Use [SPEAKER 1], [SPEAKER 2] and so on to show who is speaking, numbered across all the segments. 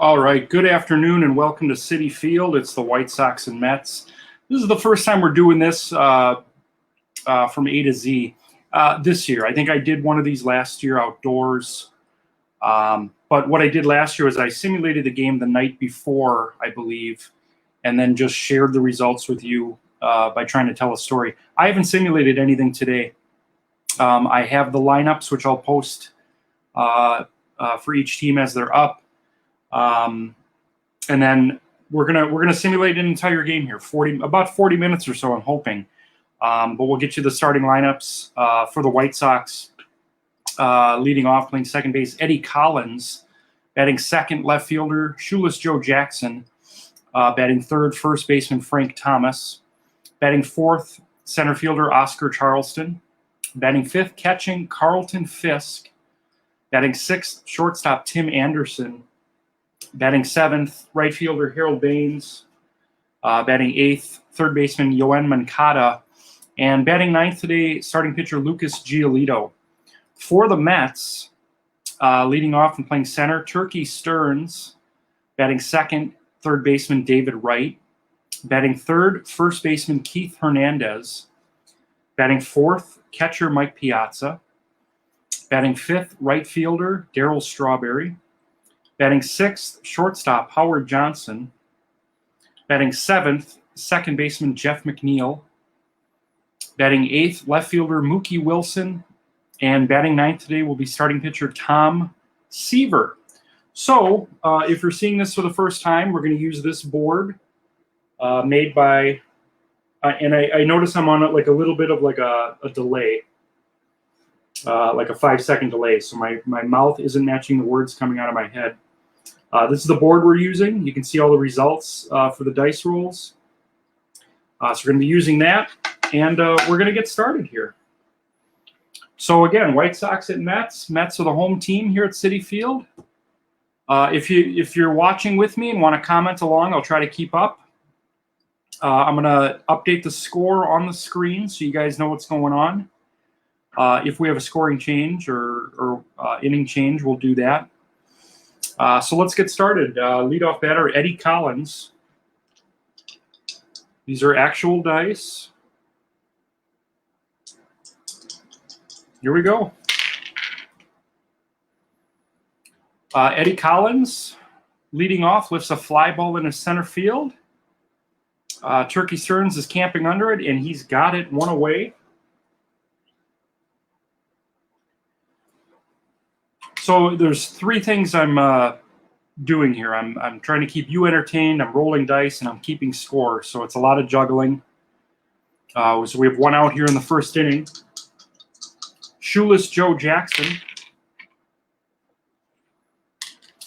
[SPEAKER 1] All right, good afternoon and welcome to Citi Field. It's the White Sox and Mets. This is the first time we're doing this from A to Z this year. I think I did one of these last year outdoors. But what I did last year was I simulated the game the night before, I believe, and then just shared the results with you by trying to tell a story. I haven't simulated anything today. I have the lineups, which I'll post for each team as they're up. And then we're gonna simulate an entire game here, about 40 minutes or so, I'm hoping. But we'll get you the starting lineups for the White Sox. Leading off, playing second base, Eddie Collins. Batting second, left fielder, shoeless Joe Jackson. Batting third, first baseman, Frank Thomas. Batting fourth, center fielder, Oscar Charleston. Batting fifth, catching, Carlton Fisk. Batting sixth, shortstop, Tim Anderson. Batting seventh, right fielder, Harold Baines. Batting eighth, third baseman, Yoan Moncada. And batting ninth today, starting pitcher, Lucas Giolito. For the Mets, leading off and playing center, Turkey Stearns. Batting second, third baseman, David Wright. Batting third, first baseman, Keith Hernandez. Batting fourth, catcher, Mike Piazza. Batting fifth, right fielder, Darryl Strawberry. Batting sixth, shortstop, Howard Johnson. Batting seventh, second baseman, Jeff McNeil. Batting eighth, left fielder, Mookie Wilson. And batting ninth today will be starting pitcher, Tom Seaver. So if you're seeing this for the first time, we're going to use this board made by, and I notice I'm on like a little bit of like a delay, like a 5-second delay. So my mouth isn't matching the words coming out of my head. This is the board we're using. You can see all the results for the dice rolls. So we're going to be using that, and we're going to get started here. So again, White Sox at Mets. Mets are the home team here at Citi Field. If you're watching with me and want to comment along, I'll try to keep up. I'm going to update the score on the screen so you guys know what's going on. If we have a scoring change or inning change, we'll do that. So let's get started. Leadoff batter, Eddie Collins. These are actual dice. Here we go. Eddie Collins, leading off, lifts a fly ball into center field. Turkey Stearns is camping under it, and he's got it one away. So there's three things I'm doing here. I'm trying to keep you entertained. I'm rolling dice, and I'm keeping score. So it's a lot of juggling. So we have one out here in the first inning. Shoeless Joe Jackson.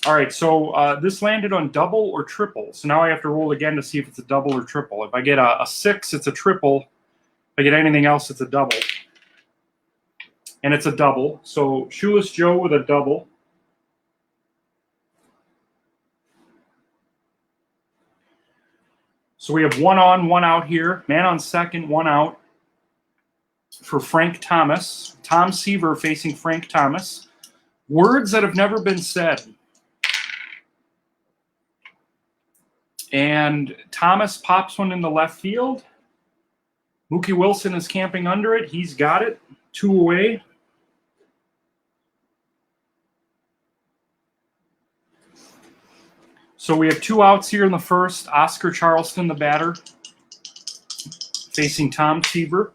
[SPEAKER 1] All right, so this landed on double or triple. So now I have to roll again to see if it's a double or triple. If I get a 6, it's a triple. If I get anything else, it's a double. And it's a double. So Shoeless Joe with a double. So we have one on, one out here. Man on second, one out for Frank Thomas. Tom Seaver facing Frank Thomas. Words that have never been said. And Thomas pops one in the left field. Mookie Wilson is camping under it. He's got it. 2 away. So we have 2 outs here in the first. Oscar Charleston, the batter, facing Tom Seaver.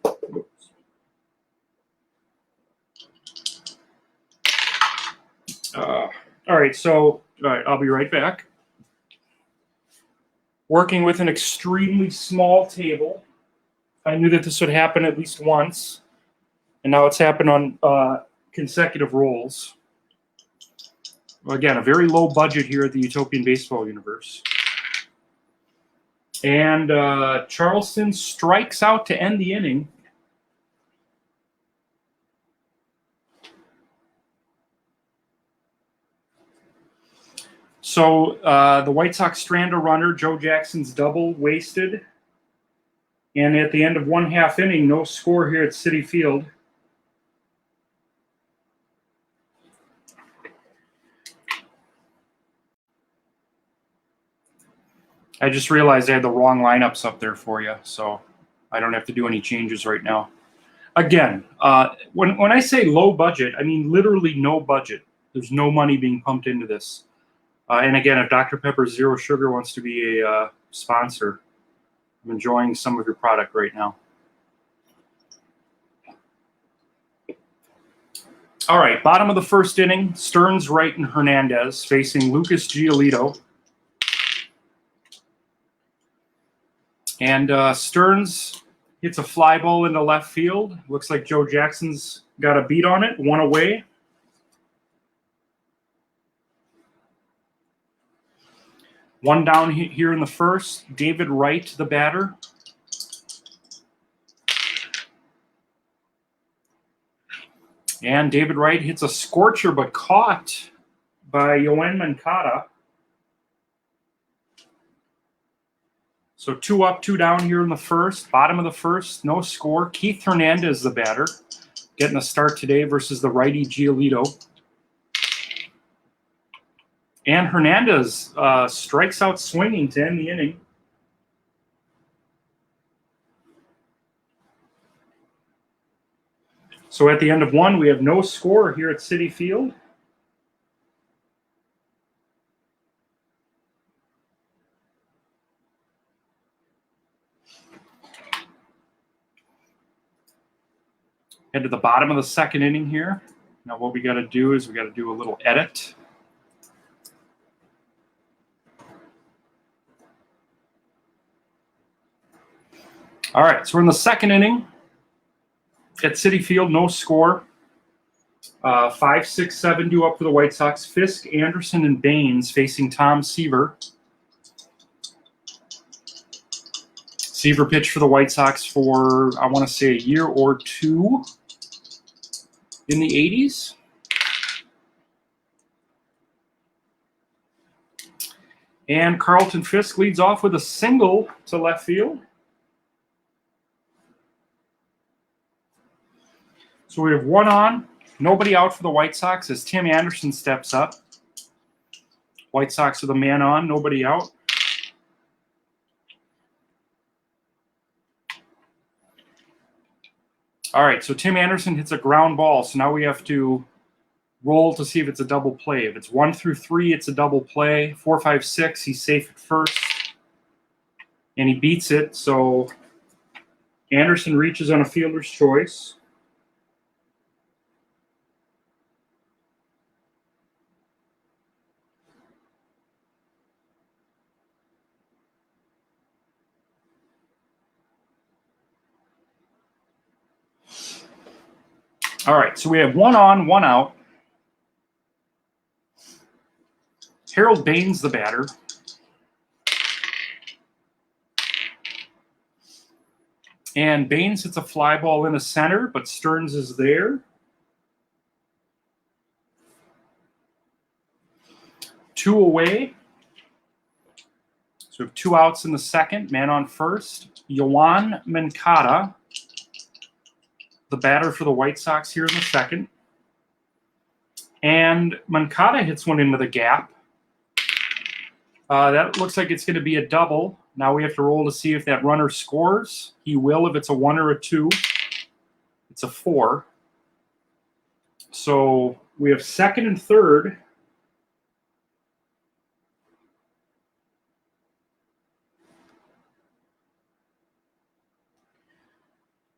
[SPEAKER 1] All right, I'll be right back. Working with an extremely small table. I knew that this would happen at least once, and now it's happened on consecutive rolls. Again, a very low budget here at the Utopian Baseball Universe. And Charleston strikes out to end the inning. So the White Sox strand a runner. Joe Jackson's double wasted. And at the end of 1/2 inning, no score here at Citi Field. I just realized I had the wrong lineups up there for you, so I don't have to do any changes right now. Again, when I say low budget, I mean literally no budget. There's no money being pumped into this. And again, if Dr. Pepper Zero Sugar wants to be a sponsor, I'm enjoying some of your product right now. All right, bottom of the first inning, Stearns, Wright, and Hernandez facing Lucas Giolito. And Stearns hits a fly ball into left field. Looks like Joe Jackson's got a beat on it, one away. One down here in the first. David Wright, the batter. And David Wright hits a scorcher, but caught by Yoan Moncada. So 2 up, 2 down here in the first. Bottom of the first, no score. Keith Hernandez, the batter, getting a start today versus the righty Giolito. And Hernandez strikes out swinging to end the inning. So at the end of one, we have no score here at Citi Field. Head to the bottom of the second inning here. Now what we got to do is we got to do a little edit. All right, so we're in the second inning at Citi Field, no score. 5, 6, 7 due up for the White Sox. Fisk, Anderson, and Baines facing Tom Seaver. Seaver pitched for the White Sox for, I want to say, a year or two in the 80s. And Carlton Fisk leads off with a single to left field. So we have one on, nobody out for the White Sox as Tim Anderson steps up. White Sox with a man on, nobody out. All right, so Tim Anderson hits a ground ball. So now we have to roll to see if it's a double play. If it's 1 through 3, it's a double play. 4, 5, 6, he's safe at first. And he beats it, so Anderson reaches on a fielder's choice. All right, so we have one on, one out. Harold Baines, the batter. And Baines hits a fly ball in the center, but Stearns is there. 2 away. So we have 2 outs in the second. Man on first. Yoan Moncada, the batter for the White Sox here in the second. And Moncada hits one into the gap. That looks like it's going to be a double. Now we have to roll to see if that runner scores. He will if it's a 1 or a 2. It's a 4. So we have second and third.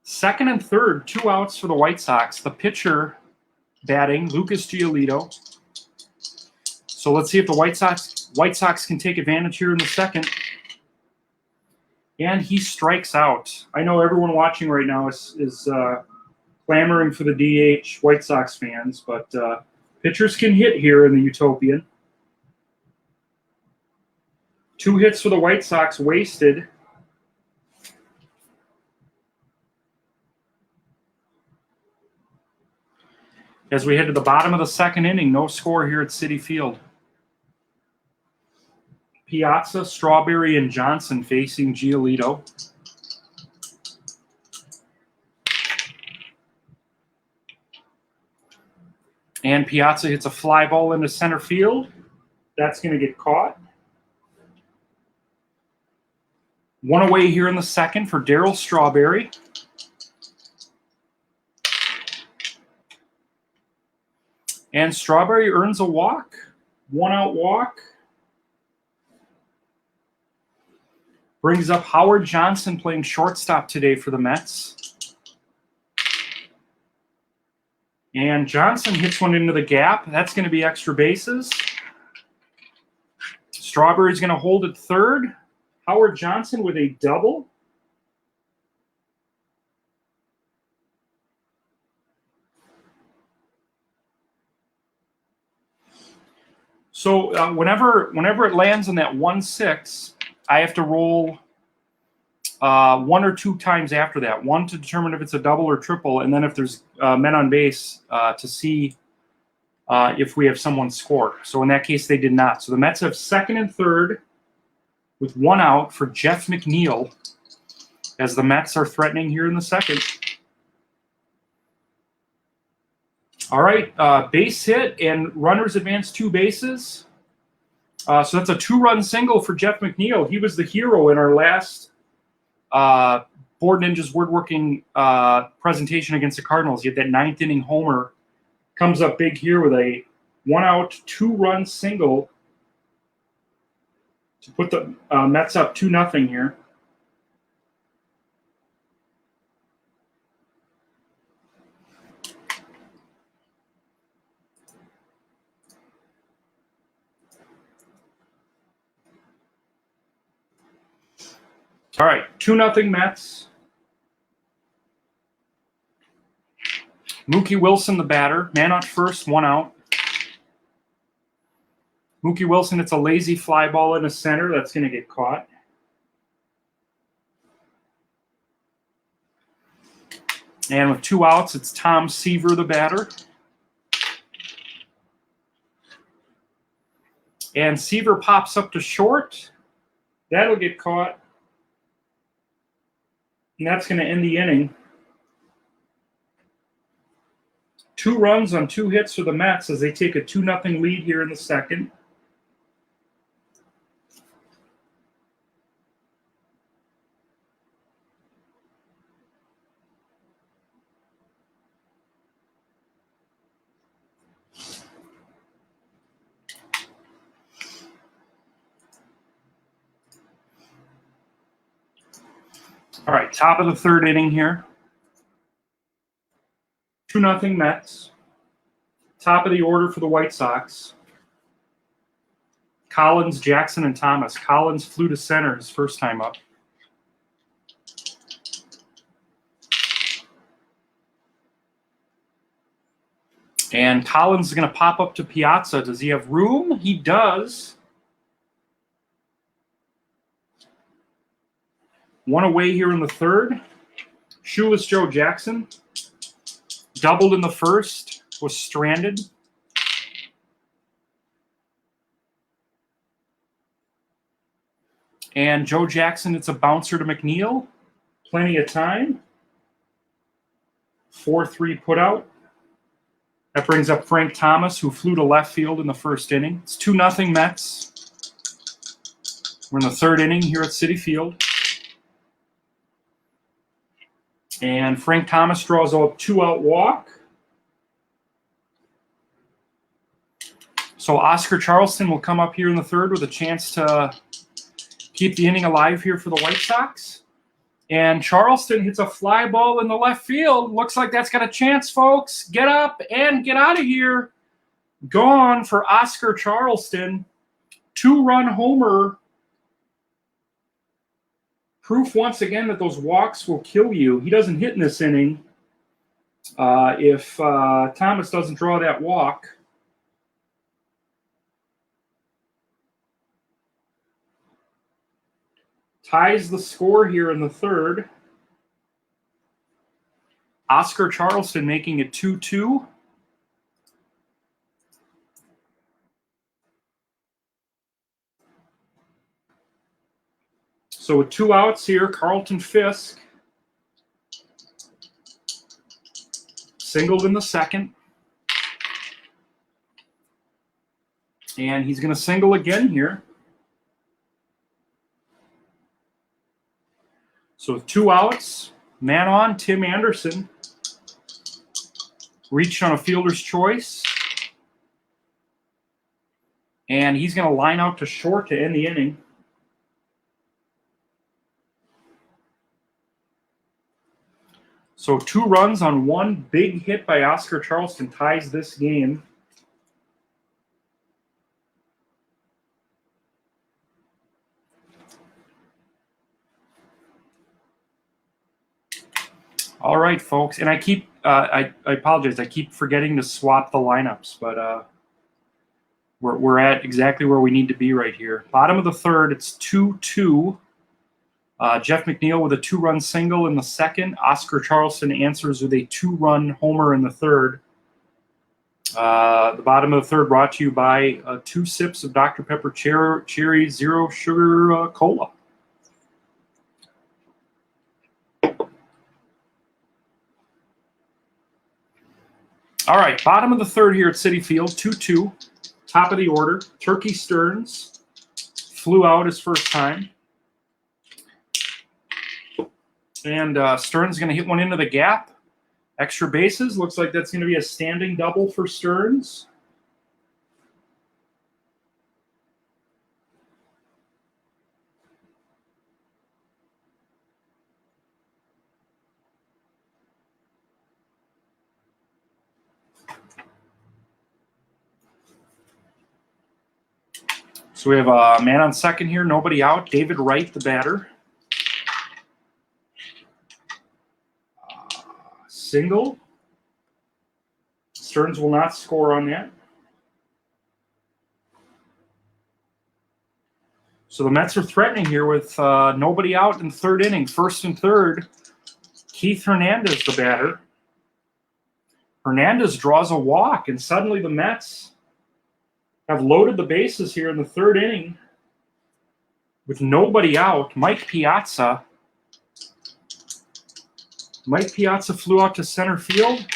[SPEAKER 1] Second and third, 2 outs for the White Sox. The pitcher batting, Lucas Giolito. So let's see if the White Sox can take advantage here in the second. And he strikes out. I know everyone watching right now is clamoring for the DH, White Sox fans, but pitchers can hit here in the Utopian. 2 hits for the White Sox wasted. As we head to the bottom of the second inning, no score here at Citi Field. Piazza, Strawberry, and Johnson facing Giolito. And Piazza hits a fly ball into center field. That's going to get caught. One away here in the second for Daryl Strawberry. And Strawberry earns a walk. 1-out walk. Brings up Howard Johnson playing shortstop today for the Mets. And Johnson hits one into the gap. That's going to be extra bases. Strawberry's going to hold at third. Howard Johnson with a double. So whenever it lands in that 1-6, I have to roll one or two times after that. One to determine if it's a double or triple, and then if there's men on base to see if we have someone score. So in that case, they did not. So the Mets have second and third with 1 out for Jeff McNeil as the Mets are threatening here in the second. All right, base hit and runners advance 2 bases. So that's a 2-run single for Jeff McNeil. He was the hero in our last Board Ninjas Woodworking presentation against the Cardinals. He had that 9th inning homer. Comes up big here with a 1-out, 2-run single to put the Mets up 2-0 here. All right, 2-0 Mets. Mookie Wilson, the batter. Man on first, 1 out. Mookie Wilson, it's a lazy fly ball in the center. That's going to get caught. And with 2 outs, it's Tom Seaver, the batter. And Seaver pops up to short. That'll get caught. And that's going to end the inning. 2 runs on 2 hits for the Mets as they take a 2-0 lead here in the second. All right, top of the third inning here. 2-0 Mets. Top of the order for the White Sox. Collins, Jackson, and Thomas. Collins flew to center his first time up. And Collins is going to pop up to Piazza. Does he have room? He does. 1 away here in the third. Shoeless Joe Jackson. Doubled in the first. Was stranded. And Joe Jackson, it's a bouncer to McNeil. Plenty of time. 4-3 put out. That brings up Frank Thomas, who flew to left field in the first inning. It's 2-0 Mets. We're in the third inning here at Citi Field. And Frank Thomas draws a 2-out walk. So Oscar Charleston will come up here in the third with a chance to keep the inning alive here for the White Sox. And Charleston hits a fly ball in the left field. Looks like that's got a chance, folks. Get up and get out of here. Gone for Oscar Charleston. 2-run homer. Proof once again that those walks will kill you. He doesn't hit in this inning if Thomas doesn't draw that walk. Ties the score here in the third. Oscar Charleston making it 2-2. So with 2 outs here, Carlton Fisk singled in the second. And he's going to single again here. So with 2 outs, man on, Tim Anderson reached on a fielder's choice. And he's going to line out to short to end the inning. So 2 runs on 1 big hit by Oscar Charleston ties this game. All right, folks. And I keep, I apologize, I keep forgetting to swap the lineups, but we're at exactly where we need to be right here. Bottom of the third, it's 2-2. Jeff McNeil with a 2-run single in the second. Oscar Charleston answers with a 2-run homer in the third. The bottom of the third brought to you by 2 sips of Dr. Pepper Cherry Zero Sugar Cola. All right, bottom of the third here at Citi Field, 2-2. Top of the order, Turkey Stearns flew out his first time. And Stearns going to hit one into the gap. Extra bases. Looks like that's going to be a standing double for Stearns. So we have a man on second here, nobody out. David Wright, the batter. Single. Stearns will not score on that. So the Mets are threatening here with nobody out in the third inning. First and third, Keith Hernandez, the batter. Hernandez draws a walk, and suddenly the Mets have loaded the bases here in the third inning with nobody out. Mike Piazza flew out to center field,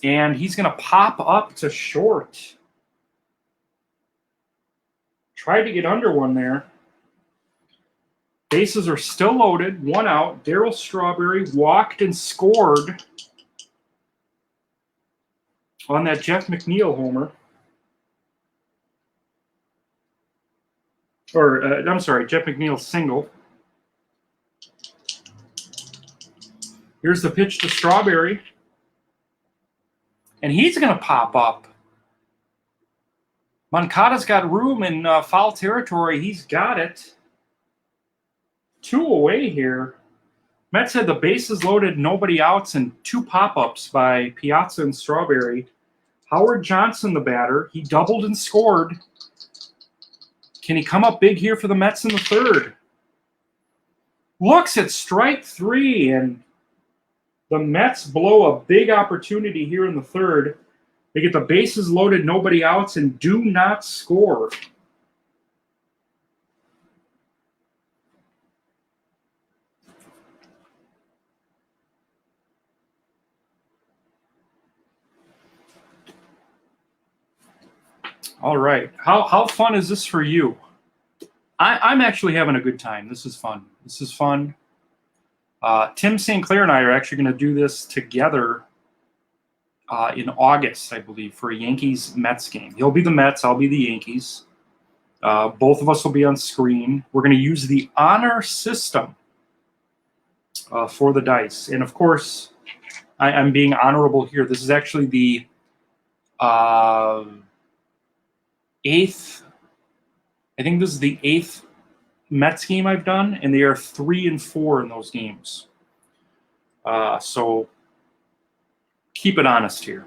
[SPEAKER 1] and he's going to pop up to short. Tried to get under one there. Bases are still loaded, 1 out. Darryl Strawberry walked and scored on that Jeff McNeil homer. I'm sorry, Jeff McNeil single. Here's the pitch to Strawberry. And he's going to pop up. Moncada's got room in foul territory. He's got it. 2 away here. Mets had the bases loaded, nobody outs, and 2 pop-ups by Piazza and Strawberry. Howard Johnson, the batter, he doubled and scored. Can he come up big here for the Mets in the third? Looks at strike 3, and the Mets blow a big opportunity here in the third. They get the bases loaded, nobody outs, and do not score. All right. How fun is this for you? I'm actually having a good time. This is fun. This is fun. Tim St. Clair and I are actually going to do this together in August, I believe, for a Yankees-Mets game. He'll be the Mets. I'll be the Yankees. Both of us will be on screen. We're going to use the honor system for the dice. And, of course, I'm being honorable here. This is actually the 8th. I think this is the 8th Mets game I've done, and they are 3-4 in those games. So keep it honest here.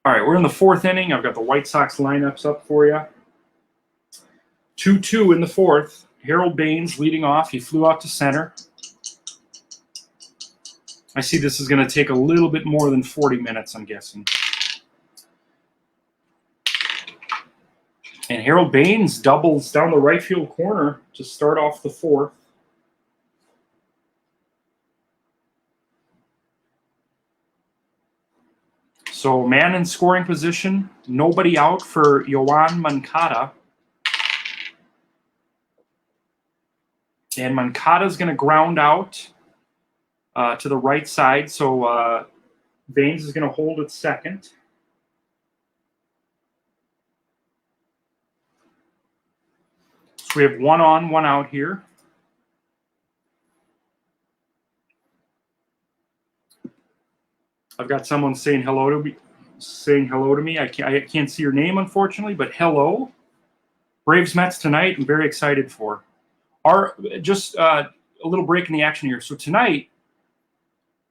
[SPEAKER 1] All right, we're in the 4th inning. I've got the White Sox lineups up for you. 2-2 in the 4th. Harold Baines leading off. He flew out to center. I see this is going to take a little bit more than 40 minutes, I'm guessing. And Harold Baines doubles down the right field corner to start off the 4th. So man in scoring position, nobody out for Yoan Moncada. And Moncada's going to ground out to the right side. So Baines is going to hold at second. So we have 1 on, 1 out here. I've got someone saying hello to me. I can't see your name, unfortunately, but hello. Braves Mets tonight. I'm very excited for. Just a little break in the action here. So tonight,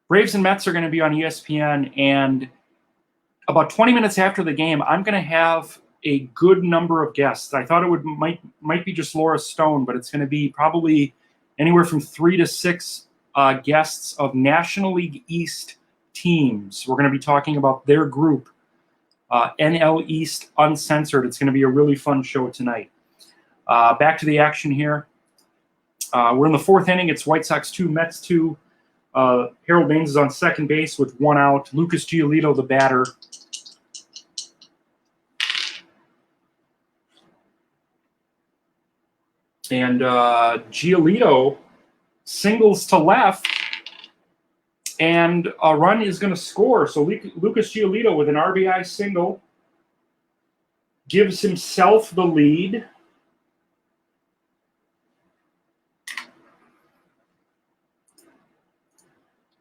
[SPEAKER 1] Braves and Mets are going to be on ESPN, and about 20 minutes after the game, I'm going to have a good number of guests. I thought it might be just Laura Stone, but it's going to be probably anywhere from 3 to 6 guests of National League East teams. We're going to be talking about their group, NL East Uncensored. It's going to be a really fun show tonight. Back to the action here. We're in the 4th inning. It's White Sox 2, Mets 2. Harold Baines is on second base with 1 out. Lucas Giolito, the batter. And Giolito singles to left, and a run is going to score. So Lucas Giolito with an RBI single gives himself the lead.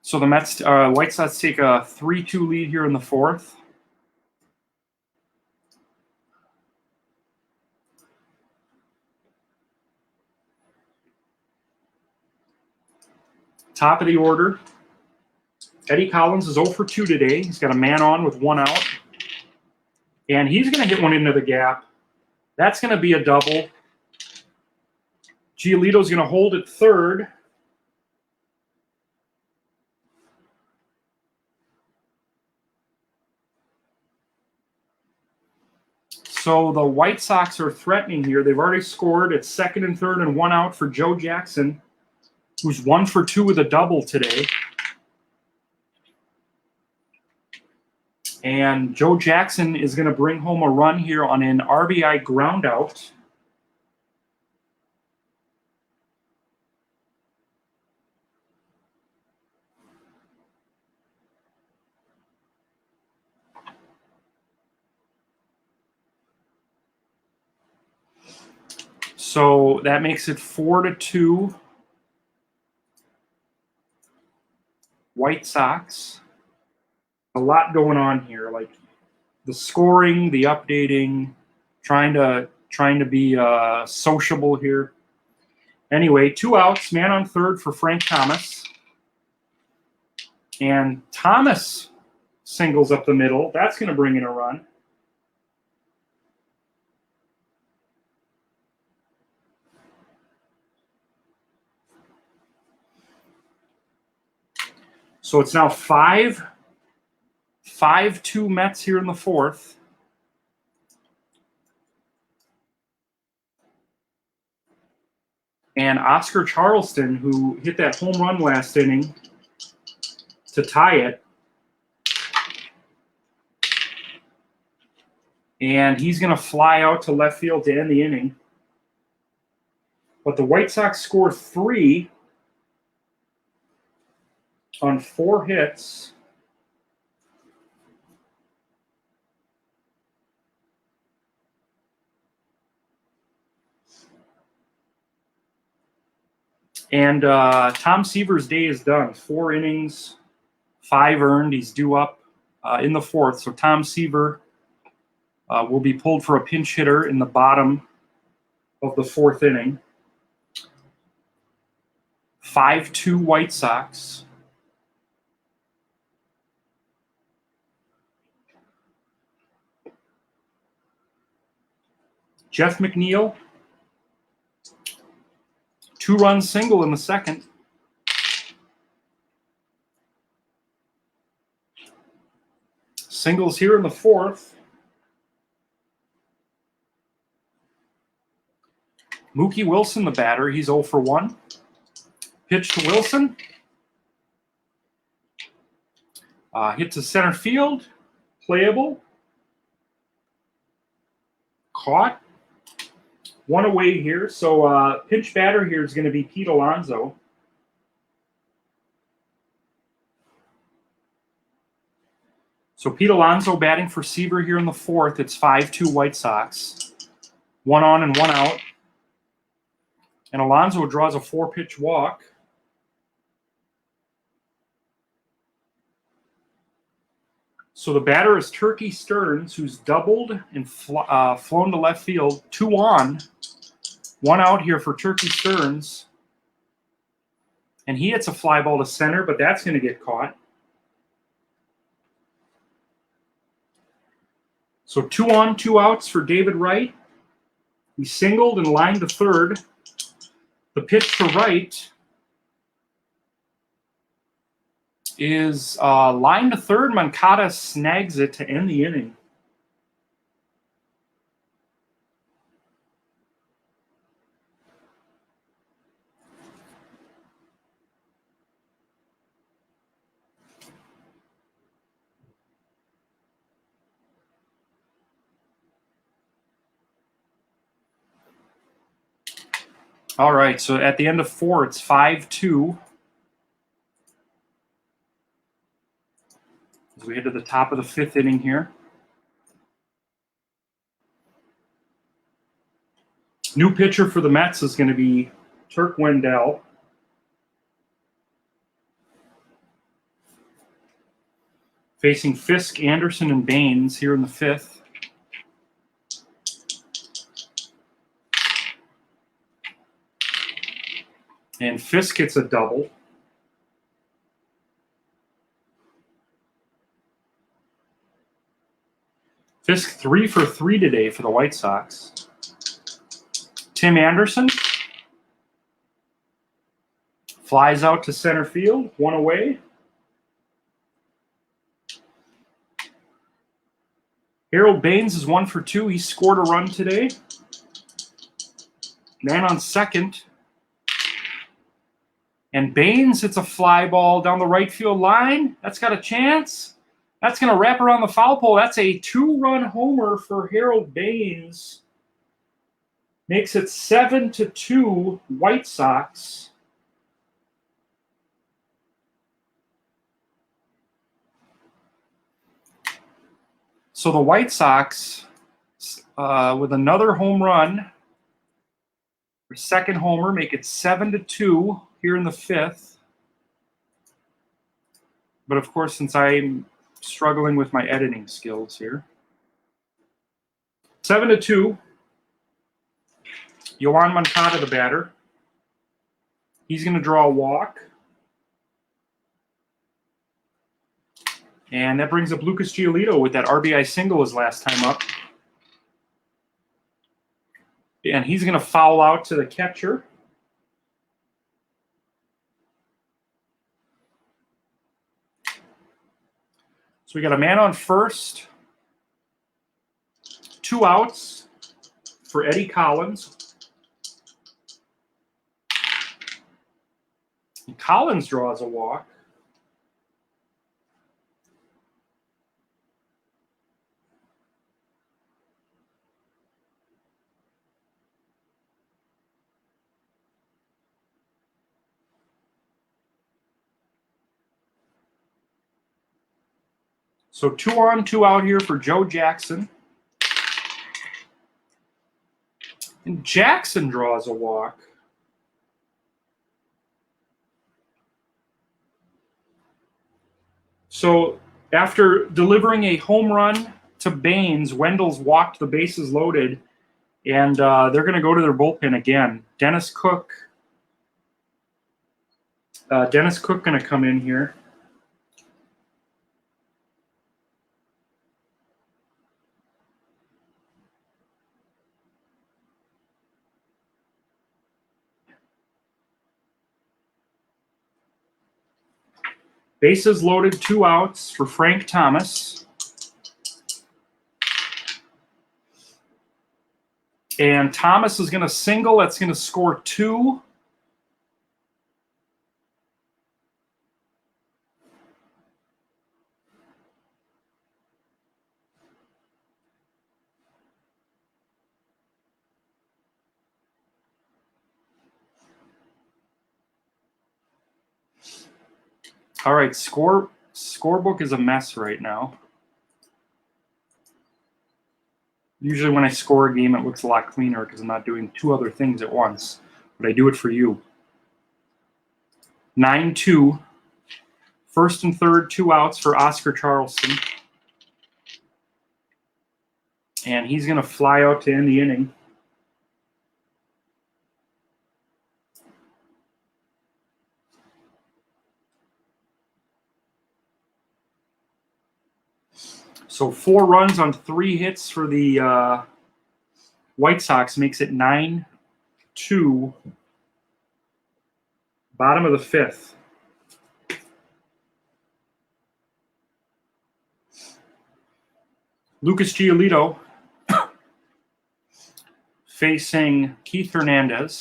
[SPEAKER 1] So the White Sox take a 3-2 lead here in the 4th. Top of the order. Eddie Collins is 0 for 2 today. He's got a man on with 1 out. And he's going to hit one into the gap. That's going to be a double. Giolito's going to hold at third. So the White Sox are threatening here. They've already scored at second and third and 1 out for Joe Jackson, who's 1 for 2 with a double today. And Joe Jackson is going to bring home a run here on an RBI ground out. So that makes it 4-2 White Sox. A lot going on here, like the scoring, the updating, trying to be sociable here. Anyway, 2 outs, man on third for Frank Thomas. And Thomas singles up the middle. That's going to bring in a run. So it's now 5-2 Mets here in the 4th. And Oscar Charleston, who hit that home run last inning to tie it. And he's going to fly out to left field to end the inning. But the White Sox score 3 on 4 hits. And Tom Seaver's day is done. 4 innings, 5 earned. He's due up in the 4th. So Tom Seaver will be pulled for a pinch hitter in the bottom of the 4th inning. 5-2 White Sox. Jeff McNeil, 2-run single in the 2nd. Singles here in the 4th. Mookie Wilson, the batter, he's 0 for 1. Pitch to Wilson. Hit to center field. playable. Caught. One away here. So pinch batter here is going to be Pete Alonso. So Pete Alonso batting for Seaver here in the fourth. It's 5-2 White Sox. 1 on and 1 out. And Alonso draws a 4-pitch walk. So the batter is Turkey Stearns, who's doubled and flown to left field. 2 on, 1 out here for Turkey Stearns. And he hits a fly ball to center, but that's going to get caught. So 2 on, 2 outs for David Wright. He singled and lined to third. The pitch to Wright is line to third. Moncada snags it to end the inning. All right, so at the end of 4, it's 5-2. As we head to the top of the 5th inning here. New pitcher for the Mets is going to be Turk Wendell. Facing Fisk, Anderson, and Baines here in the 5th. And Fisk gets a double. Fisk 3 for 3 today for the White Sox. Tim Anderson flies out to center field, 1 away. Harold Baines is 1 for 2. He scored a run today. Man on second. And Baines hits a fly ball down the right field line. That's got a chance. That's going to wrap around the foul pole. That's a 2-run homer for Harold Baines. Makes it 7-2 White Sox. So the White Sox, with another home run, their second homer, make it 7-2 here in the 5th. But of course, since I'm struggling with my editing skills here, 7-2. Yoan Moncada, the batter. He's going to draw a walk. And that brings up Lucas Giolito with that RBI single his last time up. And he's going to foul out to the catcher. So we got a man on first. 2 outs for Eddie Collins. And Collins draws a walk. So 2 on, 2 out here for Joe Jackson. And Jackson draws a walk. So after delivering a home run to Baines, Wendell's walked the bases loaded, and they're going to go to their bullpen again. Dennis Cook going to come in here. Bases loaded, 2 outs for Frank Thomas. And Thomas is going to single. That's going to score 2. All right, scorebook is a mess right now. Usually when I score a game, it looks a lot cleaner because I'm not doing 2 other things at once, but I do it for you. 9-2. First and third, 2 outs for Oscar Charleston. And he's going to fly out to end the inning. So 4 runs on 3 hits for the White Sox makes it 9-2. Bottom of the 5th. Lucas Giolito facing Keith Hernandez,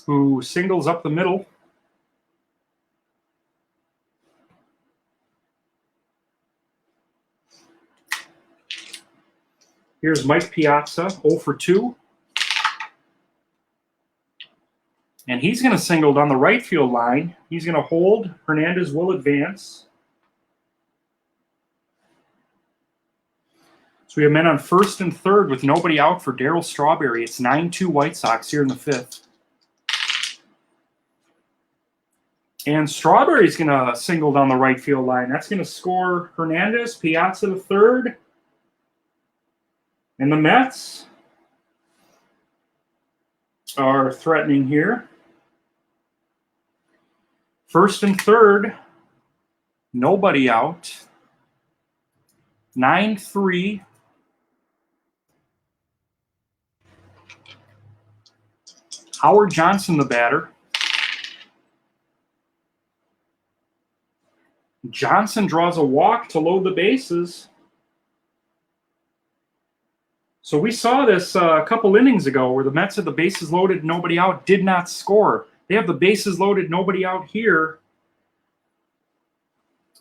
[SPEAKER 1] who singles up the middle. Here's Mike Piazza, 0 for 2. And he's going to single down the right field line. He's going to hold. Hernandez will advance. So we have men on first and third with nobody out for Darryl Strawberry. It's 9-2 White Sox here in the 5th. And Strawberry's going to single down the right field line. That's going to score Hernandez, Piazza to third. And the Mets are threatening here. First and third, nobody out. 9-3. Howard Johnson, the batter. Johnson draws a walk to load the bases. So we saw this a couple innings ago where the Mets had the bases loaded, nobody out, did not score. They have the bases loaded, nobody out here.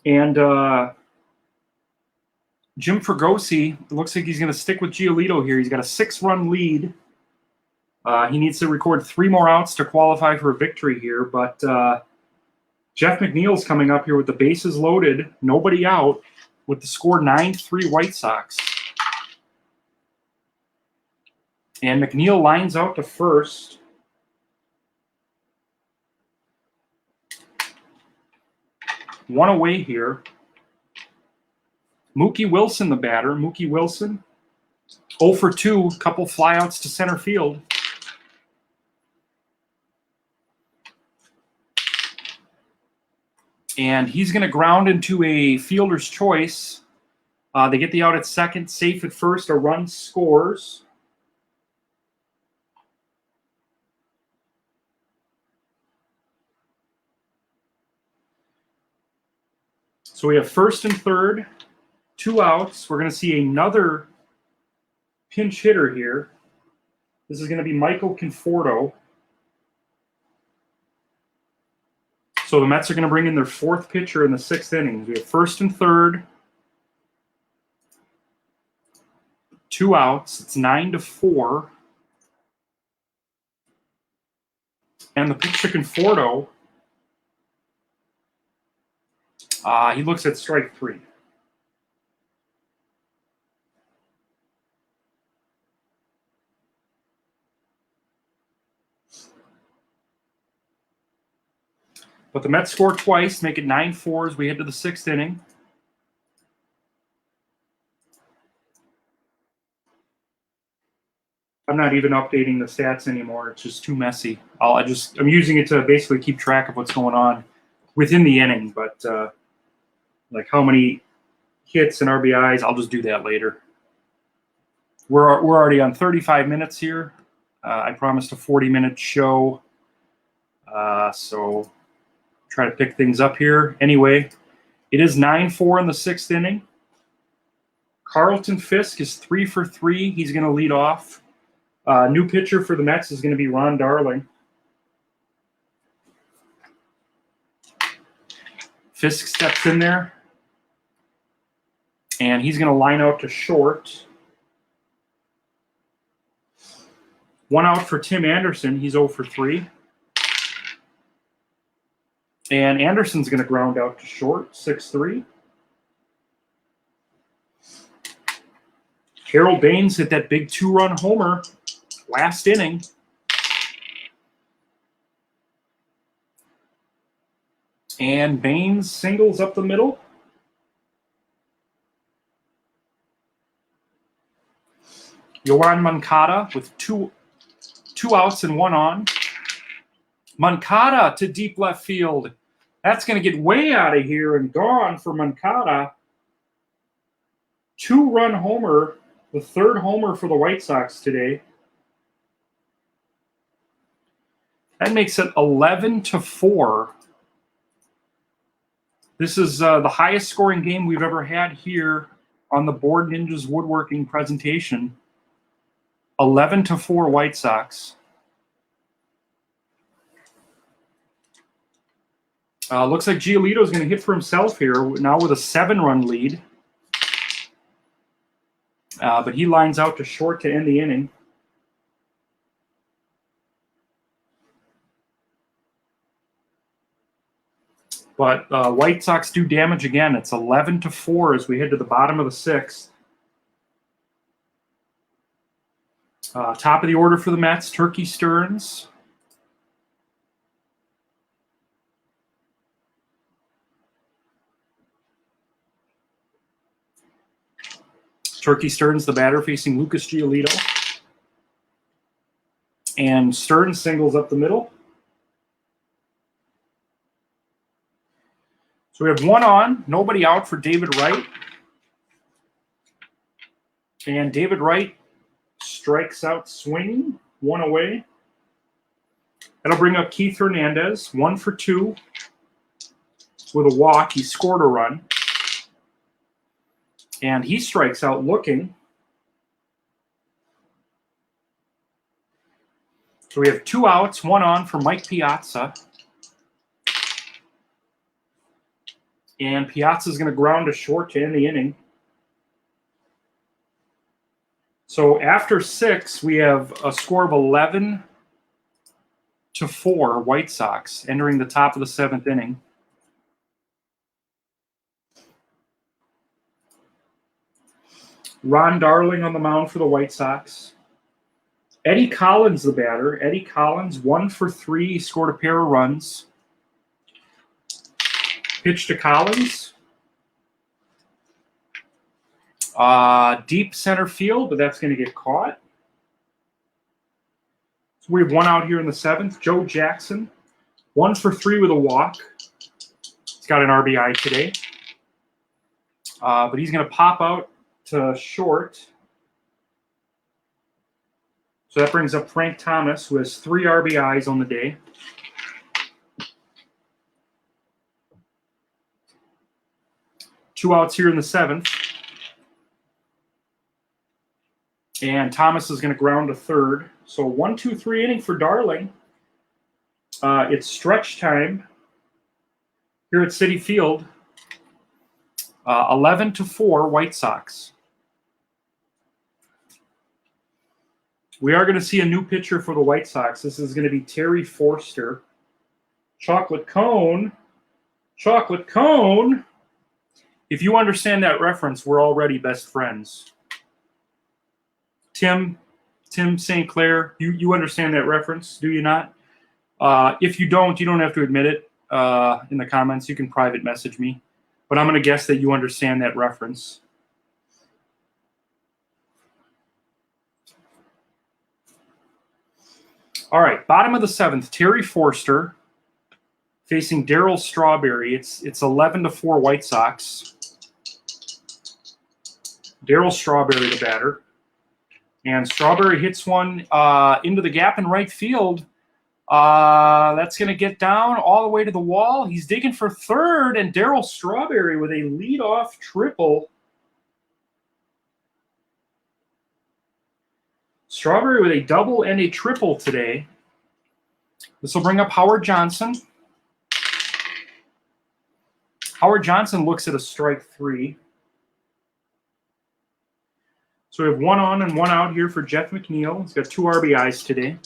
[SPEAKER 1] And Jim Fregosi, it looks like he's going to stick with Giolito here. He's got a 6-run lead. He needs to record 3 more outs to qualify for a victory here. But Jeff McNeil's coming up here with the bases loaded, nobody out, with the score 9-3 White Sox. And McNeil lines out to first. One away here. Mookie Wilson, the batter. Mookie Wilson, 0 for 2, couple flyouts to center field. And he's going to ground into a fielder's choice. They get the out at second, safe at first, a run scores. So we have first and third, 2 outs. We're going to see another pinch hitter here. This is going to be Michael Conforto. So the Mets are going to bring in their 4th pitcher in the 6th inning. We have first and third, 2 outs. It's 9-4. And the pitch to Conforto, he looks at strike 3. But the Mets score twice, make it 9-4 as we head to the 6th inning. I'm not even updating the stats anymore. It's just too messy. I'm using it to basically keep track of what's going on within the inning. But like how many hits and RBIs, I'll just do that later. We're already on 35 minutes here. I promised a 40-minute show. So try to pick things up here. Anyway, it is 9-4 in the 6th inning. Carlton Fisk is 3 for 3. He's going to lead off. New pitcher for the Mets is going to be Ron Darling. Fisk steps in there. And he's going to line out to short. 1 out for Tim Anderson. He's 0 for 3. And Anderson's going to ground out to short, 6-3. Harold Baines hit that big 2-run homer last inning. And Baines singles up the middle. Yoan Moncada with two outs and 1 on. Moncada to deep left field. That's going to get way out of here and gone for Moncada. 2-run homer, the 3rd homer for the White Sox today. That makes it 11-4. This is the highest scoring game we've ever had here on the Board Ninjas Woodworking presentation. 11-4 White Sox. Looks like Giolito's going to hit for himself here now with a 7-run lead. But he lines out to short to end the inning. But White Sox do damage again. It's 11-4 as we head to the bottom of the 6th. Top of the order for the Mets, Turkey Stearns. Turkey Stearns, the batter, facing Lucas Giolito. And Stearns singles up the middle. So we have 1 on, nobody out for David Wright. And David Wright strikes out swinging, 1 away. That'll bring up Keith Hernandez, 1 for 2 with a walk. He scored a run. And he strikes out looking. So we have 2 outs, 1 on for Mike Piazza. And Piazza's going to ground to short to end the inning. So after 6, we have a score of 11-4 White Sox entering the top of the 7th inning. Ron Darling on the mound for the White Sox. Eddie Collins, the batter. Eddie Collins, 1 for 3. He scored a pair of runs. Pitch to Collins. Deep center field, but that's going to get caught. So we have 1 out here in the 7th. Joe Jackson, 1 for 3 with a walk. He's got an RBI today. But he's going to pop out to short. So that brings up Frank Thomas, who has 3 RBIs on the day. Two outs here in the 7th. And Thomas is going to ground to third. So 1-2-3 inning for Darling. It's stretch time here at Citi Field. 11-4 White Sox. We are going to see a new pitcher for the White Sox. This is going to be Terry Forster. Chocolate cone. Chocolate cone. If you understand that reference, we're already best friends. Tim St. Clair, you understand that reference, do you not? If you don't have to admit it in the comments. You can private message me. But I'm going to guess that you understand that reference. All right, bottom of the 7th, Terry Forster facing Darryl Strawberry. It's 11-4 White Sox. Darryl Strawberry, the batter. And Strawberry hits one into the gap in right field. That's going to get down all the way to the wall. He's digging for third, and Darryl Strawberry with a leadoff triple. Strawberry with a double and a triple today. This will bring up Howard Johnson. Howard Johnson looks at a strike 3. So we have 1 on and 1 out here for Jeff McNeil. He's got 2 RBIs today.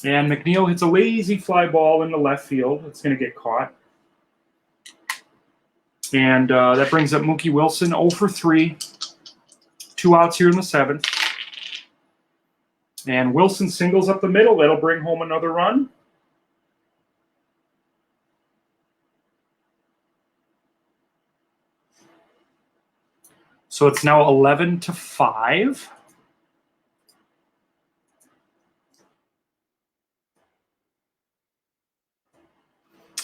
[SPEAKER 1] And McNeil hits a lazy fly ball into left field. It's going to get caught. And that brings up Mookie Wilson, 0 for 3. 2 outs here in the 7th. And Wilson singles up the middle. That'll bring home another run. So it's now 11-5.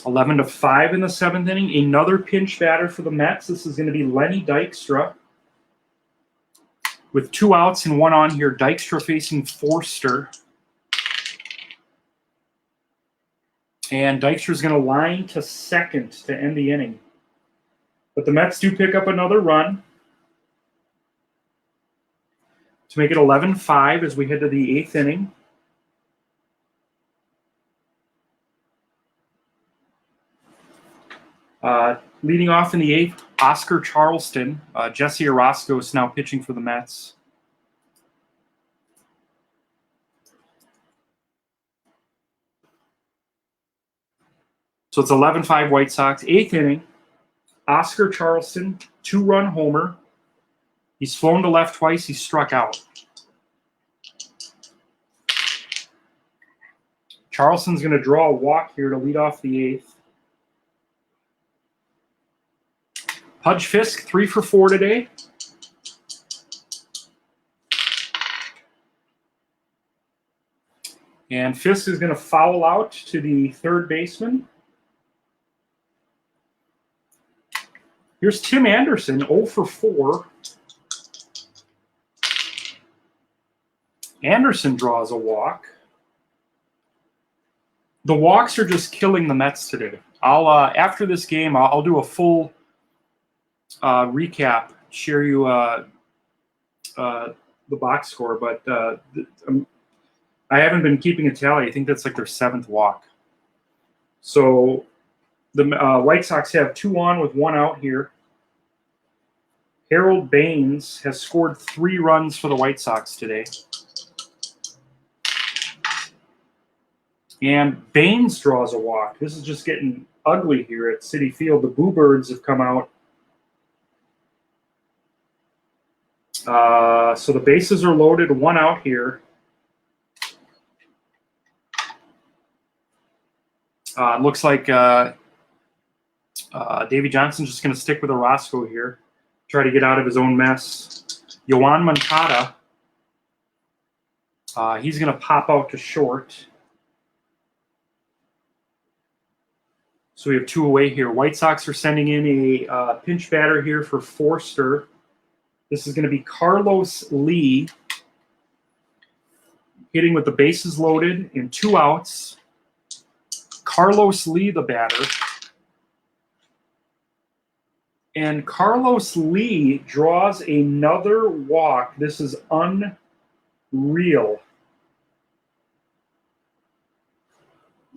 [SPEAKER 1] Eleven to 5 in the 7th inning. Another pinch batter for the Mets. This is going to be Lenny Dykstra. With 2 outs and 1 on here, Dykstra facing Forster. And Dykstra is going to line to second to end the inning. But the Mets do pick up another run to make it 11-5 as we head to the 8th inning. Leading off in the 8th, Oscar Charleston. Jesse Orozco is now pitching for the Mets. So it's 11-5 White Sox. 8th inning, Oscar Charleston, 2-run homer. He's flown to left twice. He's struck out. Charleston's going to draw a walk here to lead off the 8th. Pudge Fisk, 3 for 4 today. And Fisk is going to foul out to the third baseman. Here's Tim Anderson, 0 for 4. Anderson draws a walk. The walks are just killing the Mets today. I'll after this game, I'll do a full recap, share you the box score, but I haven't been keeping a tally. I think that's like their 7th walk. So the White Sox have 2 on with 1 out here. Harold Baines has scored 3 runs for the White Sox today. And Baines draws a walk. This is just getting ugly here at Citi Field. The Boo Birds have come out. So the bases are loaded, 1 out here. It looks like Davey Johnson's just going to stick with Orozco here, try to get out of his own mess. Yoan Moncada, he's going to pop out to short. So we have 2 away here. White Sox are sending in a pinch batter here for Forster. This is going to be Carlos Lee, hitting with the bases loaded and 2 outs. Carlos Lee, the batter. And Carlos Lee draws another walk. This is unreal.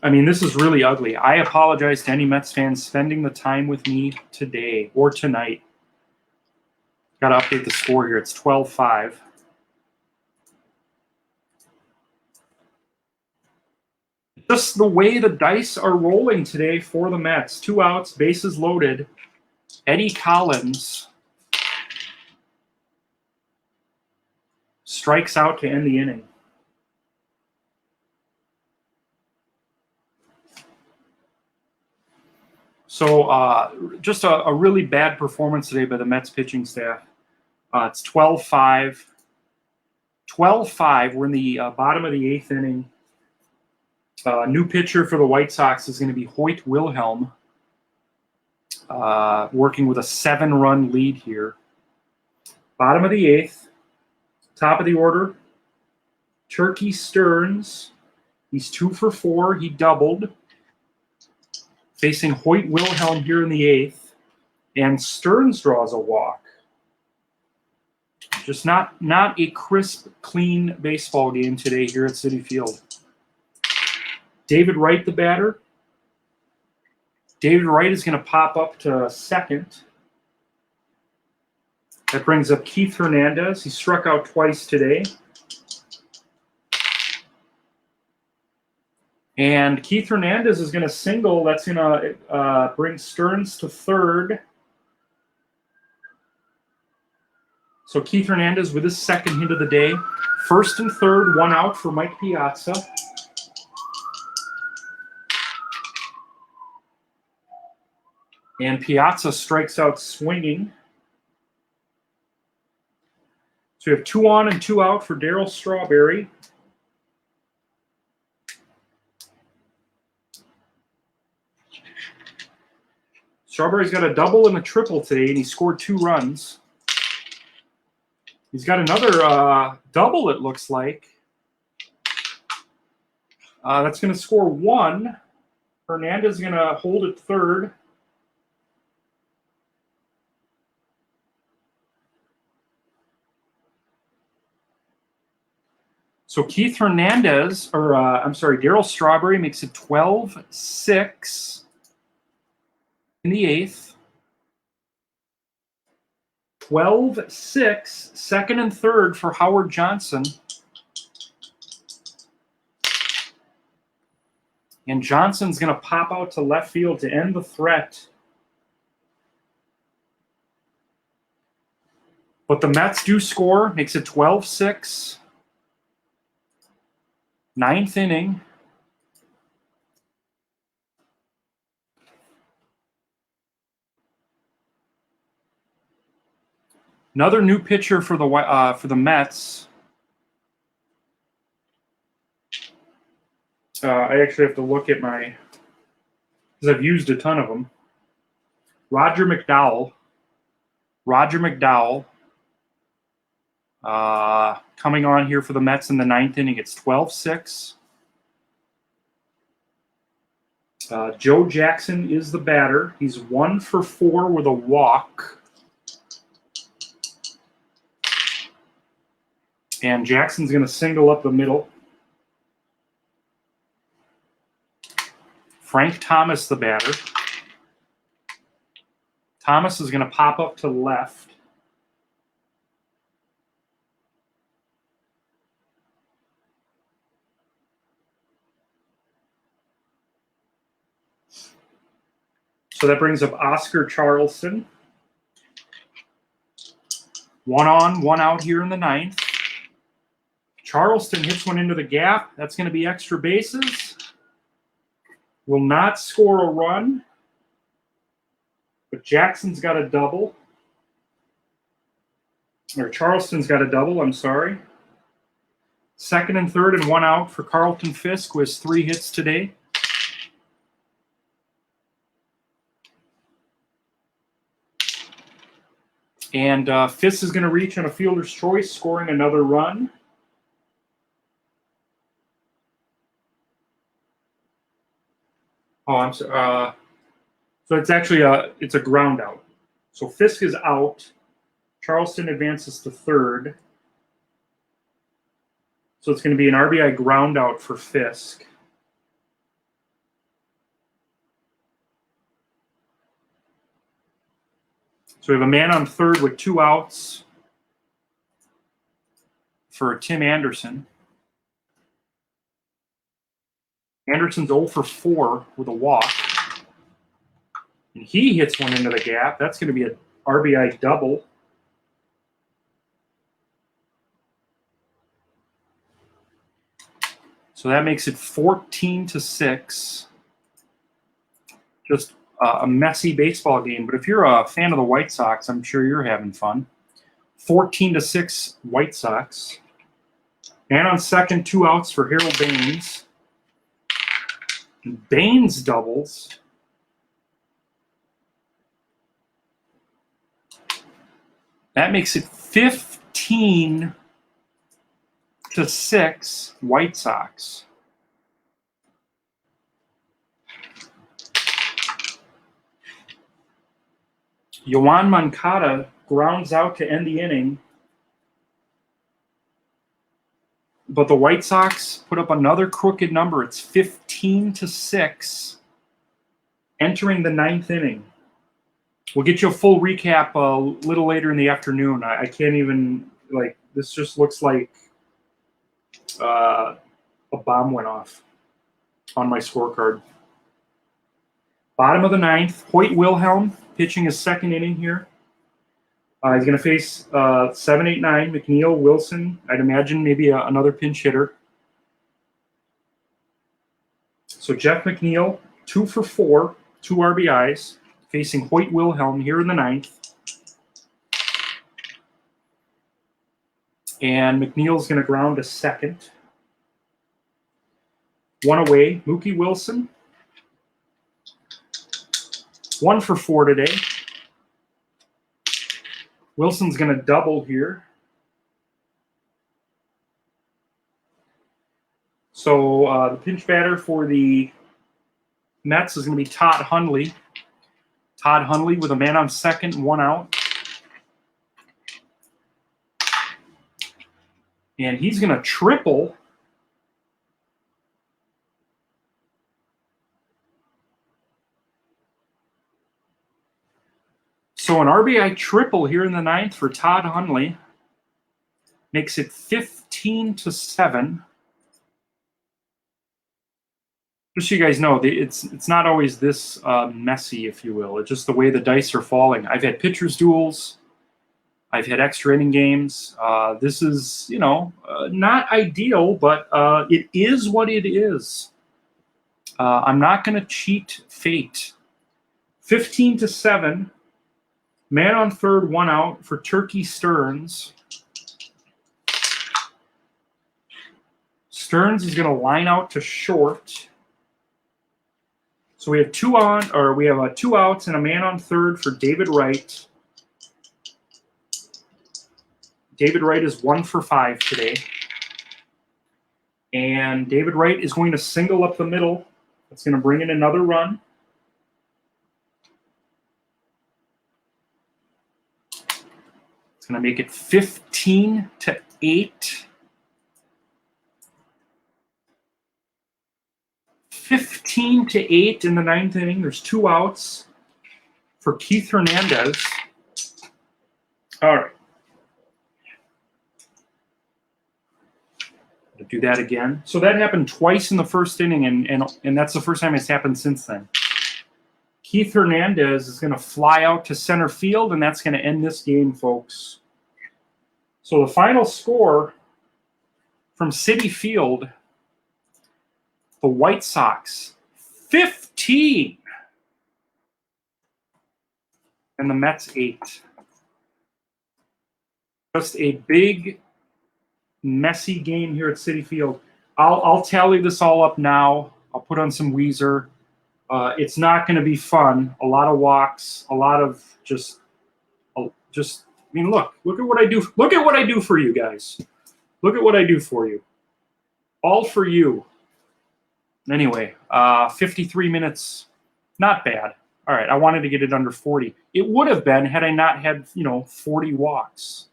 [SPEAKER 1] I mean, this is really ugly. I apologize to any Mets fans spending the time with me today or tonight. Got to update the score here. It's 12-5. Just the way the dice are rolling today for the Mets. 2 outs, bases loaded. Eddie Collins strikes out to end the inning. So just a really bad performance today by the Mets pitching staff. It's 12-5. 12-5. We're in the bottom of the 8th inning. New pitcher for the White Sox is going to be Hoyt Wilhelm, working with a 7-run lead here. Bottom of the 8th. Top of the order, Turkey Stearns. He's 2 for 4. He doubled. Facing Hoyt Wilhelm here in the 8th. And Stearns draws a walk. Just not a crisp, clean baseball game today here at Citi Field. David Wright, the batter. David Wright is going to pop up to second. That brings up Keith Hernandez. He struck out twice today. And Keith Hernandez is going to single. That's going to bring Stearns to third. So Keith Hernandez with his second hit of the day. First and third, one out for Mike Piazza. And Piazza strikes out swinging. So we have 2 on and 2 out for Darryl Strawberry. Strawberry's got a double and a triple today, and he scored 2 runs. He's got another double, it looks like. That's going to score 1. Hernandez is going to hold it third. So Keith Hernandez, or Darryl Strawberry makes it 12-6 in the 8th. 12-6, second and third for Howard Johnson. And Johnson's going to pop out to left field to end the threat. But the Mets do score, makes it 12-6. 9th inning. Another new pitcher for the Mets. I actually have to look at my, because I've used a ton of them. Roger McDowell. Coming on here for the Mets in the 9th inning. It's 12-6. Joe Jackson is the batter. He's 1 for 4 with a walk. And Jackson's going to single up the middle. Frank Thomas, the batter. Thomas is going to pop up to left. So that brings up Oscar Charleston. 1 on, 1 out here in the 9th. Charleston hits one into the gap. That's going to be extra bases. Will not score a run. But Jackson's got a double. Or Charleston's got a double, I'm sorry. Second and third and 1 out for Carlton Fisk, who has 3 hits today. And Fisk is going to reach on a fielder's choice, scoring another run. Oh, I'm sorry. So it's actually it's a ground out. So Fisk is out. Charleston advances to third. So it's going to be an RBI ground out for Fisk. So we have a man on third with 2 outs for Tim Anderson. Anderson's 0 for 4 with a walk. And he hits one into the gap. That's going to be an RBI double. So that makes it 14-6. Just a messy baseball game. But if you're a fan of the White Sox, I'm sure you're having fun. 14-6 White Sox. And on second, 2 outs for Harold Baines. Baines doubles. That makes it 15-6 White Sox. Yoan Moncada grounds out to end the inning. But the White Sox put up another crooked number. It's 15-6 entering the 9th inning. We'll get you a full recap a little later in the afternoon. I can't even, this just looks like a bomb went off. on my scorecard. Bottom of the ninth, Hoyt Wilhelm pitching his second inning here. He's going to face 7, 8, 9, McNeil, Wilson. I'd imagine maybe another pinch hitter. So Jeff McNeil, 2 for 4, 2 RBIs, facing Hoyt Wilhelm here in the ninth. And McNeil's going to ground to second. 1 away, Mookie Wilson. 1 for 4 today. Wilson's going to double here. So the pinch batter for the Mets is going to be Todd Hundley. Todd Hundley with a man on second, 1 out. And he's going to triple. So an RBI triple here in the ninth for Todd Hundley makes it 15-7. Just so you guys know, it's not always this messy, if you will. It's just the way the dice are falling. I've had pitchers duels. I've had extra inning games. This is, not ideal, but it is what it is. I'm not going to cheat fate. 15-7. Man on third, 1 out for Turkey Stearns. Stearns is going to line out to short. So we have 2 outs and a man on third for David Wright. David Wright is 1 for 5 today. And David Wright is going to single up the middle. That's going to bring in another run. It's going to make it 15-8. 15-8 in the ninth inning. There's 2 outs for Keith Hernandez. All right. Do that again. So that happened twice in the first inning, and that's the first time it's happened since then. Keith Hernandez is going to fly out to center field, and that's going to end this game, folks. So the final score from Citi Field, the White Sox 15 and the Mets 8. Just a big, messy game here at Citi Field. I'll tally this all up now. I'll put on some Weezer. It's not going to be fun. A lot of walks, a lot of just. I mean, look at what I do. Look at what I do for you guys. Look at what I do for you. All for you. Anyway, 53 minutes, not bad. All right, I wanted to get it under 40. It would have been had I not had 40 walks.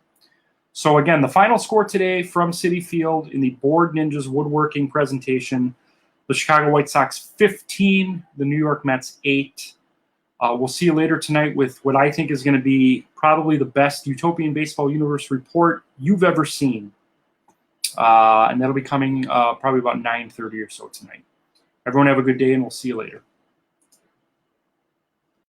[SPEAKER 1] So again, the final score today from Citi Field in the Board Ninjas Woodworking presentation, the Chicago White Sox 15, the New York Mets 8. We'll see you later tonight with what I think is going to be probably the best Utopian Baseball Universe report you've ever seen. And that'll be coming probably about 9:30 or so tonight. Everyone have a good day, and we'll see you later.